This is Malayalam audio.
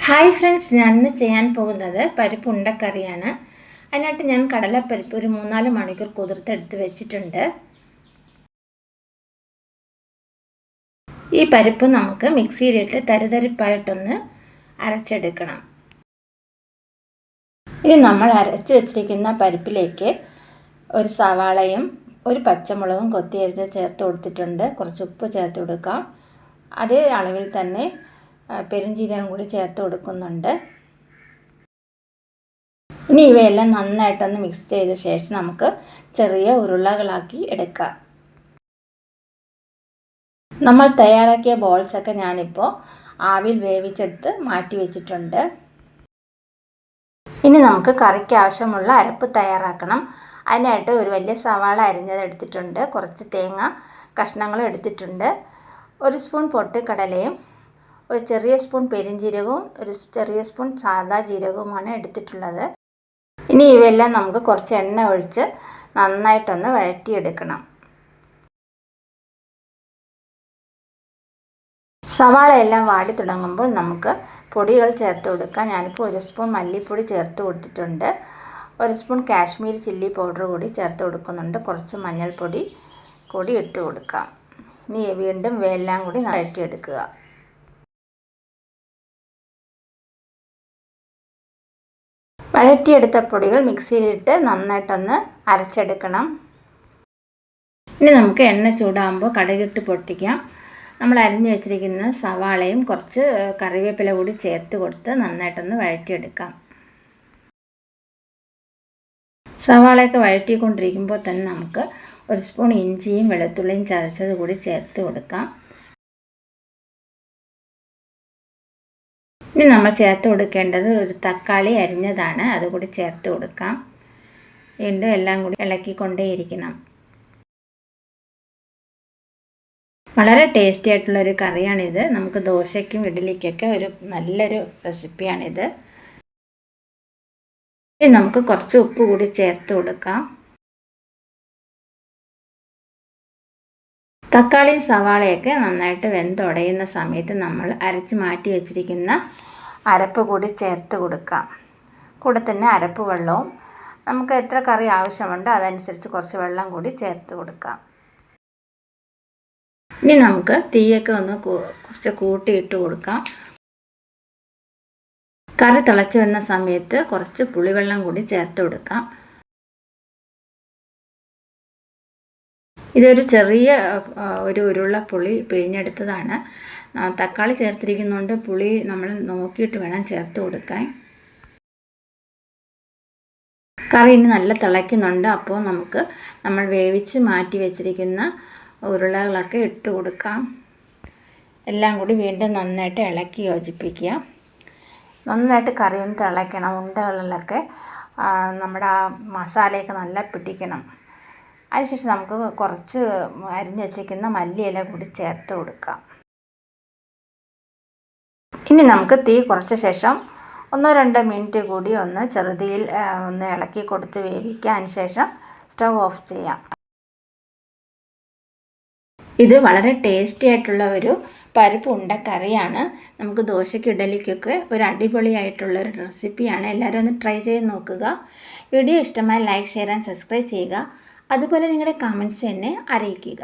ഹായ് ഫ്രണ്ട്സ്, ഞാനിന്ന് ചെയ്യാൻ പോകുന്നത് പരിപ്പ് ഉണ്ടക്കറിയാണ്. അതിനായിട്ട് ഞാൻ കടലപ്പരിപ്പ് ഒരു 3-4 മണിക്കൂർ കുതിർത്തെടുത്ത് വെച്ചിട്ടുണ്ട്. ഈ പരിപ്പ് നമുക്ക് മിക്സിയിലിട്ട് തരിതരിപ്പായിട്ടൊന്ന് അരച്ചെടുക്കണം. ഇനി നമ്മൾ അരച്ച് വെച്ചിരിക്കുന്ന പരിപ്പിലേക്ക് ഒരു സവാളയും ഒരു പച്ചമുളകും കൊത്തിയരിച്ച് ചേർത്ത് കൊടുത്തിട്ടുണ്ട്. കുറച്ച് ഉപ്പ് ചേർത്ത് കൊടുക്കാം. അതേ അളവിൽ തന്നെ പെരുംജീരകം കൂടി ചേർത്ത് കൊടുക്കുന്നുണ്ട്. ഇനി ഇവയെല്ലാം നന്നായിട്ടൊന്ന് മിക്സ് ചെയ്ത ശേഷം നമുക്ക് ചെറിയ ഉരുളകളാക്കി എടുക്കാം. നമ്മൾ തയ്യാറാക്കിയ ബോൾസൊക്കെ ഞാനിപ്പോൾ ആവിയിൽ വേവിച്ചെടുത്ത് മാറ്റി വെച്ചിട്ടുണ്ട്. ഇനി നമുക്ക് കറിക്ക് ആവശ്യമുള്ള അരപ്പ് തയ്യാറാക്കണം. അതിനായിട്ട് ഒരു വലിയ സവാള അരിഞ്ഞത് എടുത്തിട്ടുണ്ട്. കുറച്ച് തേങ്ങ കഷ്ണങ്ങളും എടുത്തിട്ടുണ്ട്. 1 സ്പൂൺ പൊട്ടുകടലയും ഒരു ചെറിയ സ്പൂൺ പെരുംജീരകവും ഒരു ചെറിയ സ്പൂൺ സാദാ ജീരകവുമാണ് എടുത്തിട്ടുള്ളത്. ഇനി ഇവയെല്ലാം നമുക്ക് കുറച്ച് എണ്ണ ഒഴിച്ച് നന്നായിട്ടൊന്ന് വഴറ്റിയെടുക്കണം. സവാളയെല്ലാം വാടി തുടങ്ങുമ്പോൾ നമുക്ക് പൊടികൾ ചേർത്ത് കൊടുക്കാം. ഞാനിപ്പോൾ 1 സ്പൂൺ മല്ലിപ്പൊടി ചേർത്ത് കൊടുത്തിട്ടുണ്ട്. 1 സ്പൂൺ കാശ്മീരി ചില്ലി പൗഡർ കൂടി ചേർത്ത് കൊടുക്കുന്നുണ്ട്. കുറച്ച് മഞ്ഞൾപ്പൊടി കൂടി ഇട്ട് കൊടുക്കാം. ഇനി വീണ്ടും ഇവയെല്ലാം കൂടി വഴറ്റിയെടുക്കുക. വഴറ്റിയെടുത്ത പൊടികൾ മിക്സിയിലിട്ട് നന്നായിട്ടൊന്ന് അരച്ചെടുക്കണം. ഇനി നമുക്ക് എണ്ണ ചൂടാകുമ്പോൾ കടുകിട്ട് പൊട്ടിക്കാം. നമ്മൾ അരിഞ്ഞു വെച്ചിരിക്കുന്ന സവാളയും കുറച്ച് കറിവേപ്പില കൂടി ചേർത്ത് കൊടുത്ത് നന്നായിട്ടൊന്ന് വഴറ്റിയെടുക്കാം. സവാളയൊക്കെ വഴറ്റിക്കൊണ്ടിരിക്കുമ്പോൾ തന്നെ നമുക്ക് 1 സ്പൂൺ ഇഞ്ചിയും വെളുത്തുള്ളിയും ചതച്ചത് കൂടി ചേർത്ത് കൊടുക്കാം. ഇനി നമ്മൾ ചേർത്ത് കൊടുക്കേണ്ടത് ഒരു തക്കാളി അരിഞ്ഞതാണ്. അതുകൂടി ചേർത്ത് കൊടുക്കാം. വീണ്ടും എല്ലാം കൂടി ഇളക്കിക്കൊണ്ടേയിരിക്കണം. വളരെ ടേസ്റ്റി ആയിട്ടുള്ളൊരു കറിയാണിത്. നമുക്ക് ദോശയ്ക്കും ഇഡ്ഡലിക്കൊക്കെ ഒരു നല്ലൊരു റെസിപ്പിയാണിത്. ഇനി നമുക്ക് കുറച്ച് ഉപ്പ് കൂടി ചേർത്ത് കൊടുക്കാം. തക്കാളിയും സവാളയൊക്കെ നന്നായിട്ട് വെന്തുടയുന്ന സമയത്ത് നമ്മൾ അരച്ച് മാറ്റി വെച്ചിരിക്കുന്ന അരപ്പ് കൂടി ചേർത്ത് കൊടുക്കാം. കൂടെ തന്നെ അരപ്പ് വെള്ളവും നമുക്ക് എത്ര കറി ആവശ്യമുണ്ട് അതനുസരിച്ച് കുറച്ച് വെള്ളം കൂടി ചേർത്ത് കൊടുക്കാം. ഇനി നമുക്ക് തീയൊക്കെ ഒന്ന് കുറച്ച് കൂട്ടിയിട്ട് കൊടുക്കാം. കറി തിളച്ച് വരുന്ന സമയത്ത് കുറച്ച് പുളിവെള്ളം കൂടി ചേർത്ത് കൊടുക്കാം. ഇതൊരു ചെറിയ ഒരു ഉരുള പുളി പിഴിഞ്ഞെടുത്തതാണ്. തക്കാളി ചേർത്തിരിക്കുന്നതുകൊണ്ട് പുളി നമ്മൾ നോക്കിയിട്ട് വേണം ചേർത്ത് കൊടുക്കാൻ. കറി ഇനി നല്ല തിളയ്ക്കുന്നുണ്ട്. അപ്പോൾ നമുക്ക് നമ്മൾ വേവിച്ച് മാറ്റി വെച്ചിരിക്കുന്ന ഉരുളകളൊക്കെ ഇട്ട് കൊടുക്കാം. എല്ലാം കൂടി വീണ്ടും നന്നായിട്ട് ഇളക്കി യോജിപ്പിക്കുക. നന്നായിട്ട് കറി ഒന്ന് തിളയ്ക്കണം. ഉണ്ടകളിലൊക്കെ നമ്മുടെ ആ മസാലയൊക്കെ നല്ല പിടിക്കണം. അതിനുശേഷം നമുക്ക് കുറച്ച് അരിഞ്ഞ് വെച്ചിരിക്കുന്ന മല്ലിയില കൂടി ചേർത്ത് കൊടുക്കാം. ഇനി നമുക്ക് തീ കുറച്ച ശേഷം 1-2 മിനിറ്റ് കൂടി ഒന്ന് ചെറുതീയിൽ ഒന്ന് ഇളക്കി കൊടുത്ത് വേവിക്കുക. അതിനുശേഷം സ്റ്റവ് ഓഫ് ചെയ്യാം. ഇത് വളരെ ടേസ്റ്റി ആയിട്ടുള്ള ഒരു പരിപ്പ് ഉണ്ടക്കറിയാണ്. നമുക്ക് ദോശയ്ക്ക് ഇഡലിക്കൊക്കെ ഒരു അടിപൊളിയായിട്ടുള്ളൊരു റെസിപ്പിയാണ്. എല്ലാവരും ഒന്ന് ട്രൈ ചെയ്ത് നോക്കുക. വീഡിയോ ഇഷ്ടമായി ലൈക്ക്, ഷെയർ ആൻഡ് സബ്സ്ക്രൈബ് ചെയ്യുക. അതുപോലെ നിങ്ങളുടെ കമൻറ്റ്സ് എന്നെ അറിയിക്കുക.